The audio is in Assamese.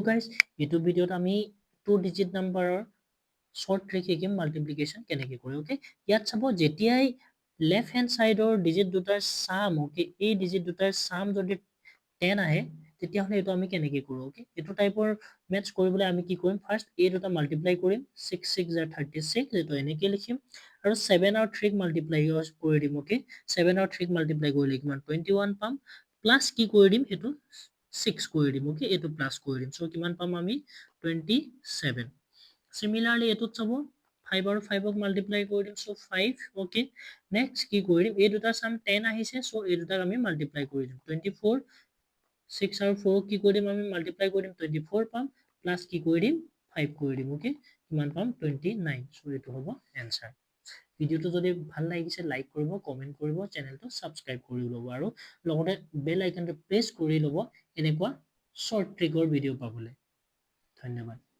গাইজ এইটো ভিডিঅ'ত আমি 2 ডিজিট নাম্বাৰৰ short trick শিকিম multiplication কেনেকৈ কৰে ওকে ইয়াত চাব যেতিয়াই লেফট হেণ্ড সাইডৰ ডিজিট দুটাৰ সাম ওকে এই ডিজিট দুটাৰ সাম যদি 10 আহে তেতিয়াহলে এইটো আমি কেনেকৈ কৰোঁ ওকে এইটো টাইপৰ মেথছ কৰিবলৈ আমি কি কৰিম ফাৰ্স্ট এই দুটা মাল্টিপ্লাই কৰিম 6 6 are 36 এইটো এনেকৈ লিখিম আৰু 7 আৰু 3 মাল্টিপ্লাই কৰি দিম ওকে 7 আৰু 3 মাল্টিপ্লাই কৰিলে কিমান 21 পাম প্লাস কি কৰি দিম এইটো 6 কৰি দিম ওকে এইটো প্লাস কৰি দিম সো কিমান পাম আমি 27 সিমিলাৰলি এটোত চাব 5 আৰু 5 ক মাল্টিপ্লাই কৰি দিম সো 5 ওকে নেক্সট কি কৰি দিম এই দুটা সাম 10 আহিছে সো এই দুটাক আমি মাল্টিপ্লাই কৰি দিম 24 6 আৰু 4 কি কৰি দিম আমি মাল্টিপ্লাই কৰি দিম 24 পাম প্লাস কি কৰি দিম 5 কৰি দিম ওকে কিমান পাম 29 সো এইটো হ'ব आंसर ভিডিওটো যদি ভাল লাগিছে লাইক কৰিব কমেন্ট কৰিব চেনেলটো সাবস্ক্ৰাইব কৰি ল'ব আৰু লগতে বেল আইকনটো প্ৰেছ কৰি ল'ব এনেকুৱা শৰ্ট ট্ৰিকৰ ভিডিও পাবলৈ ধন্যবাদ